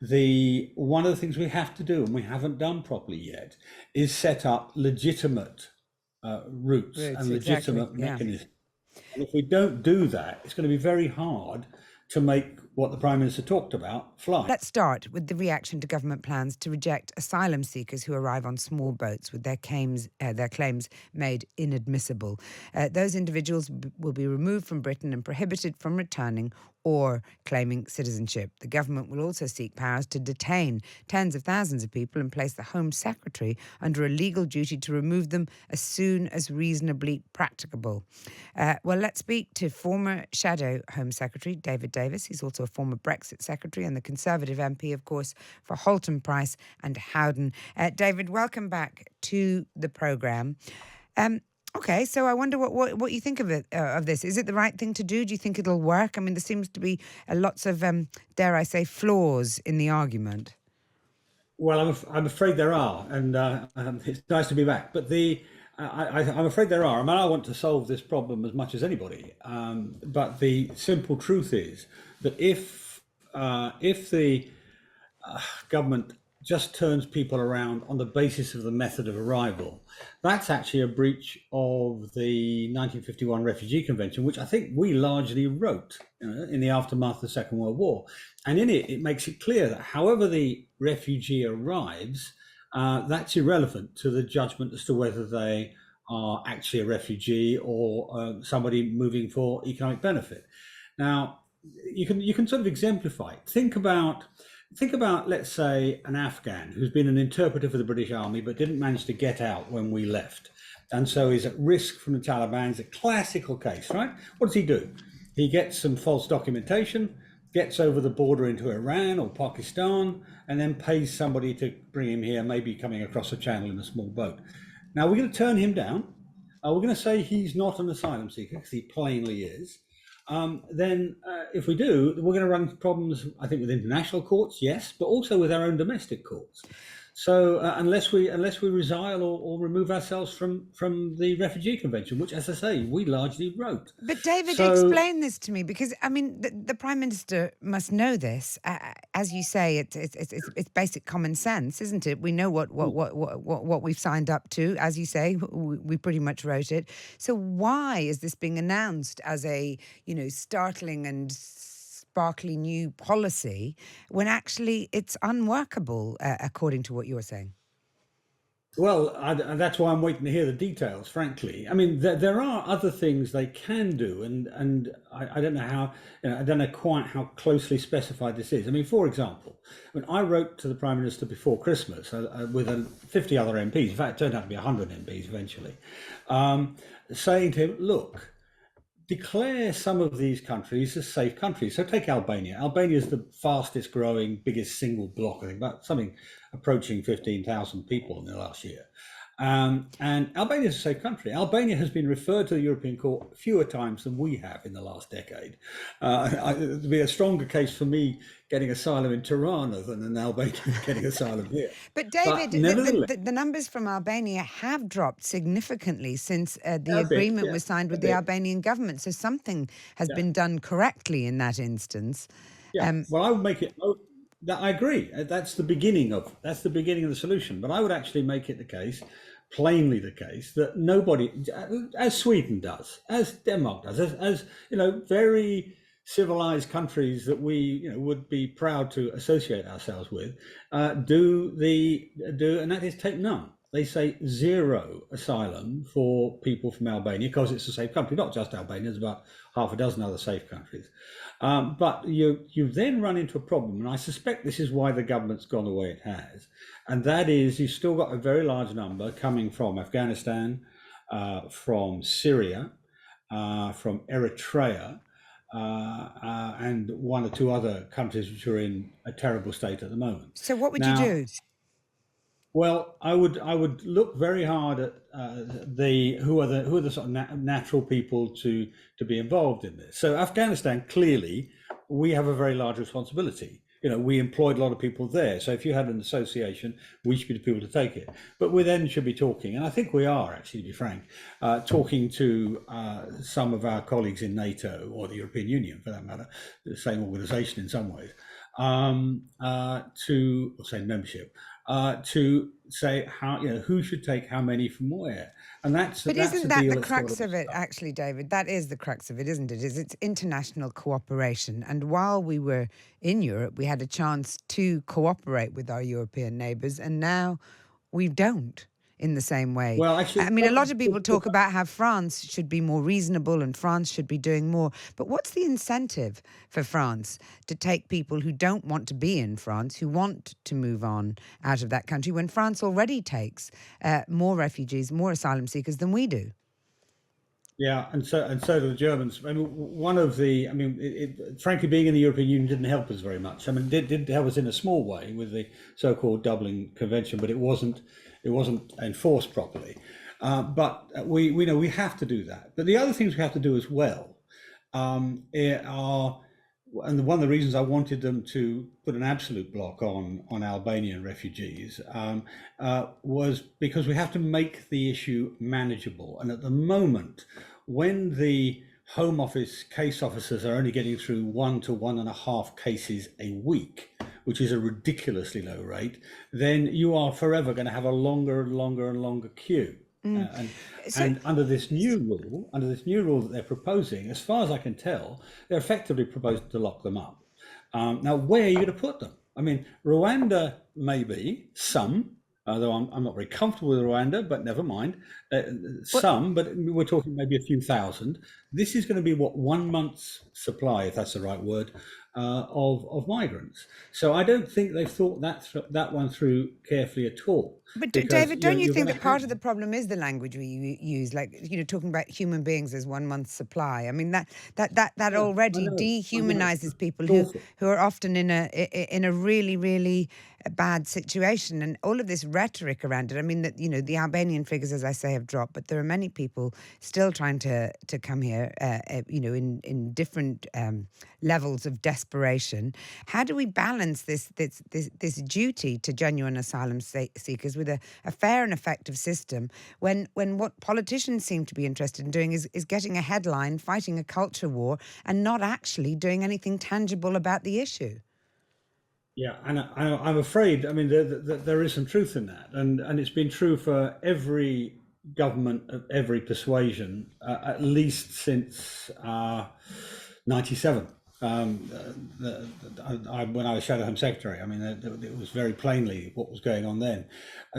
the one of the things we have to do, and we haven't done properly yet, is set up legitimate routes Roots, and exactly. legitimate Yeah. mechanisms. And if we don't do that, it's going to be very hard to make what the Prime Minister talked about fly. Let's start with the reaction to government plans to reject asylum seekers who arrive on small boats with their claims made inadmissible. Those individuals will be removed from Britain and prohibited from returning or claiming citizenship. The government will also seek powers to detain tens of thousands of people and place the Home Secretary under a legal duty to remove them as soon as reasonably practicable. Well, let's speak to former Shadow Home Secretary David Davis. He's also a former Brexit Secretary and the Conservative MP, of course, for Halton Price and Howden. David, welcome back to the programme. Okay, so I wonder what you think of it of this. Is it the right thing to do? Do you think it'll work? I mean, there seems to be lots of, dare I say, flaws in the argument. Well, I'm afraid there are, and it's nice to be back. But I'm afraid there are. I mean, I want to solve this problem as much as anybody. But the simple truth is that if the government just turns people around on the basis of the method of arrival, that's actually a breach of the 1951 Refugee Convention, which I think we largely wrote, in the aftermath of the Second World War. And in it, it makes it clear that however the refugee arrives, that's irrelevant to the judgment as to whether they are actually a refugee or somebody moving for economic benefit. Now, you can sort of exemplify it. Think about, let's say, an Afghan who's been an interpreter for the British Army but didn't manage to get out when we left, and so is at risk from the Taliban. It's a classical case, right? What does he do? He gets some false documentation, gets over the border into Iran or Pakistan, and then pays somebody to bring him here, maybe coming across the channel in a small boat. Now, we're going to turn him down. We're going to say he's not an asylum seeker, because he plainly is. Then if we do, we're going to run into problems, I think, with international courts, yes, but also with our own domestic courts. So unless we resile or remove ourselves from the Refugee Convention, which, as I say, we largely wrote. But David, explain this to me, because I mean, the Prime Minister must know this. As you say, it's basic common sense, isn't it? We know what we've signed up to. As you say, we pretty much wrote it. So why is this being announced as a startling and sparkly new policy when actually it's unworkable, according to what you're saying? Well, that's why I'm waiting to hear the details, frankly. I mean, there are other things they can do, and I don't know how, I don't know quite how closely specified this is. I mean, for example, when I wrote to the Prime Minister before Christmas with 50 other MPs, in fact, it turned out to be 100 MPs eventually, saying to him, look, declare some of these countries as safe countries. So take Albania. Albania is the fastest growing, biggest single bloc, I think, about something approaching 15,000 people in the last year. And Albania is a safe country. Albania has been referred to the European Court fewer times than we have in the last decade. There'd be a stronger case for me getting asylum in Tirana than an Albanian getting asylum here. But David, the numbers from Albania have dropped significantly since the agreement was signed with the Albanian government. So something has been done correctly in that instance. Well, I would make it. I agree. That's the beginning of the solution. But I would actually make it the case, plainly the case, that nobody, as Sweden does, as Denmark does, as very civilized countries that we would be proud to associate ourselves with, do, and that is take none. They say zero asylum for people from Albania because it's a safe country. Not just Albania, there's about half a dozen other safe countries. But you then run into a problem, and I suspect this is why the government's gone the way it has, and that is you've still got a very large number coming from Afghanistan, from Syria, from Eritrea, and one or two other countries which are in a terrible state at the moment. So what would you do? Well, I would look very hard at who are the sort of natural people to be involved in this. So Afghanistan, clearly, we have a very large responsibility. We employed a lot of people there. So if you had an association, we should be the people to take it. But we then should be talking, and I think we are actually, to be frank, talking to some of our colleagues in NATO or the European Union, for that matter, the same organisation in some ways. to or say membership to say how who should take how many from where, and that's But a isn't that deal the that's got to crux be of it, struck. actually, David? That is the crux of it, isn't it? Is it's international cooperation. And while we were in Europe, we had a chance to cooperate with our European neighbours, and now we don't in the same way. Well, actually, I mean, a lot of people talk about how France should be more reasonable and France should be doing more. But what's the incentive for France to take people who don't want to be in France, who want to move on out of that country, when France already takes more refugees, more asylum seekers than we do? yeah, and so do the Germans. I mean, one of the, I mean, frankly, being in the European Union didn't help us very much. I mean, did help us in a small way with the so-called Dublin Convention, but it wasn't enforced properly. But we know we have to do that. But the other things we have to do as well are, and one of the reasons I wanted them to put an absolute block on Albanian refugees was because we have to make the issue manageable. And at the moment, when the Home Office case officers are only getting through 1 to 1.5 cases a week, which is a ridiculously low rate, then you are forever going to have a longer and longer and longer queue. And So, under this new rule that they're proposing, as far as I can tell, they're effectively proposing to lock them up. Now, where are you going to put them? I mean, Rwanda, maybe some, although I'm not very comfortable with Rwanda, but never mind. what, Some, but we're talking maybe a few thousand. This is going to be what 1 month's supply, if that's the right word, of migrants. So I don't think they've thought that one through carefully at all, but because David, don't you you're think going to that part have. of the problem is the language we use, like talking about human beings as 1 month's supply? I mean that Yeah, I already know, I know. dehumanizes people It's who awful. are often in a really really bad situation, and all of this rhetoric around it. I mean that the Albanian figures, as I say, have dropped, but there are many people still trying to come here, in different levels of desperation. How do we balance this duty to genuine asylum seekers with a fair and effective system when what politicians seem to be interested in doing is getting a headline, fighting a culture war, and not actually doing anything tangible about the issue? Yeah, and I'm afraid. I mean, there is some truth in that, and it's been true for every government of every persuasion, at least since '97. When I was Shadow Home Secretary, I mean, it was very plainly what was going on then.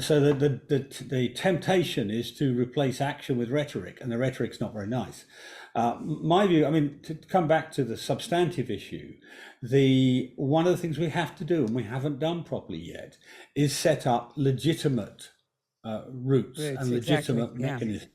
So the temptation is to replace action with rhetoric, and the rhetoric's not very nice. My view, I mean, to come back to the substantive issue, the one of the things we have to do, and we haven't done properly yet, is set up legitimate routes Roots, and exactly. legitimate Yeah. mechanisms.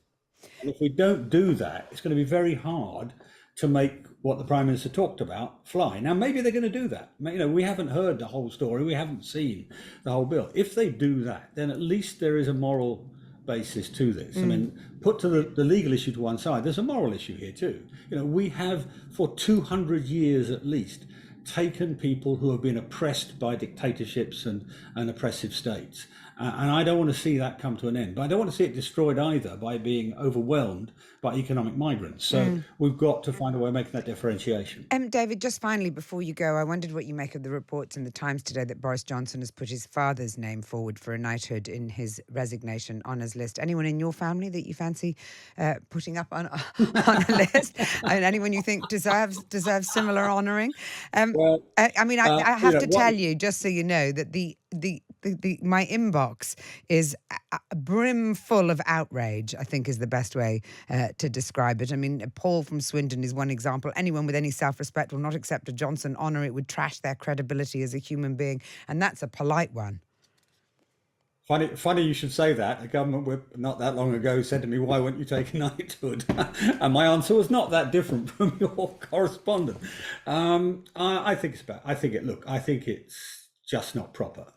And if we don't do that, it's going to be very hard to make what the Prime Minister talked about fly. Now, maybe they're going to do that. We haven't heard the whole story. We haven't seen the whole bill. If they do that, then at least there is a moral basis to this. I mean, put to the legal issue to one side, there's a moral issue here too. We have for 200 years at least taken people who have been oppressed by dictatorships and oppressive states. And I don't want to see that come to an end. But I don't want to see it destroyed either by being overwhelmed by economic migrants. So we've got to find a way of making that differentiation. David, just finally, before you go, I wondered what you make of the reports in the Times today that Boris Johnson has put his father's name forward for a knighthood in his resignation honours list. Anyone in your family that you fancy putting up on on a list? And anyone you think deserves similar honouring? Well, I mean, I have to what tell you, just so you know, that my inbox is brim full of outrage, I think is the best way to describe it. I mean, Paul from Swindon is one example. Anyone with any self-respect will not accept a Johnson honour. It would trash their credibility as a human being. And that's a polite one. Funny you should say that. A government whip not that long ago said to me, "Why won't you take a knighthood?" And my answer was not that different from your correspondent. I think it's bad. I think it. Look, I think it's just not proper.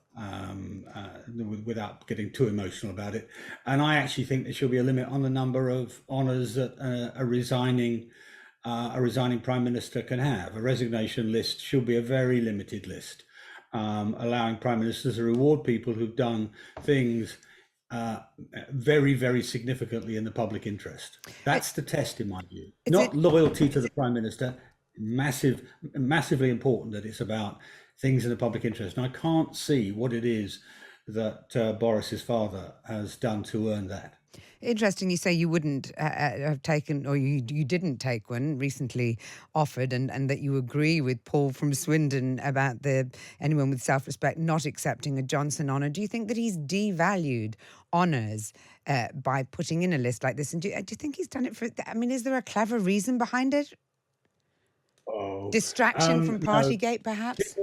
Without getting too emotional about it, and I actually think there should be a limit on the number of honours that a resigning prime minister can have. A resignation list should be a very limited list, allowing prime ministers to reward people who've done things very, very significantly in the public interest. That's the test, in my view. It's Not it. loyalty to the prime minister. Massively important that it's about things in the public interest. And I can't see what it is that Boris's father has done to earn that. Interesting, you say you wouldn't have taken, or you didn't take one recently offered, and that you agree with Paul from Swindon about the anyone with self-respect not accepting a Johnson honour. Do you think that he's devalued honours by putting in a list like this? And do you think he's done it for? I mean, is there a clever reason behind it? Oh, Distraction from no. Partygate, perhaps?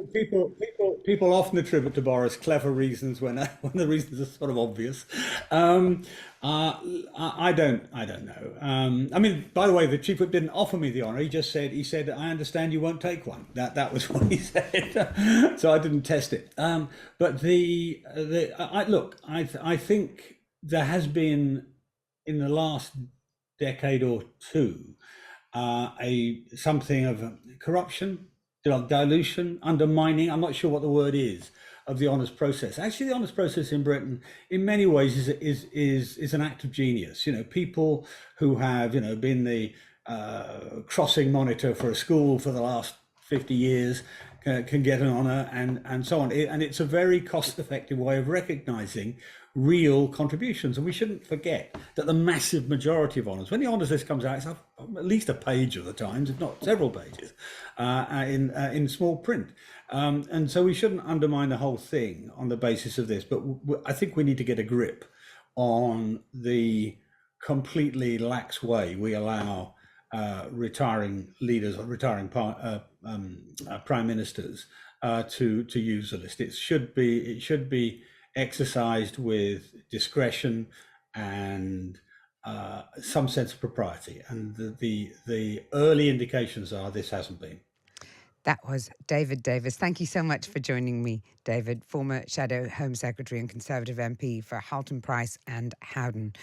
People often attribute to Boris clever reasons when when the reasons are sort of obvious. Um, I don't know. I mean, by the way, the chief whip didn't offer me the honour. He said, I understand you won't take one. That was what he said. So I didn't test it. But look, I think there has been in the last decade or two a something of corruption, dilution, undermining. I'm not sure what the word is of the honours process. Actually, the honours process in Britain, in many ways, is an act of genius. You know, people who have been the crossing monitor for a school for the last 50 years can get an honour and so on. And it's a very cost-effective way of recognising real contributions. And we shouldn't forget that the massive majority of honours, when the honours list comes out, it's up at least a page of the Times, if not several pages, in small print. And so we shouldn't undermine the whole thing on the basis of this. But I think we need to get a grip on the completely lax way we allow retiring leaders or retiring prime ministers to use the list. It should be exercised with discretion and some sense of propriety. And the early indications are this hasn't been. That was David Davis. Thank you so much for joining me, David, former Shadow Home Secretary and Conservative MP for Halton Price and Howden.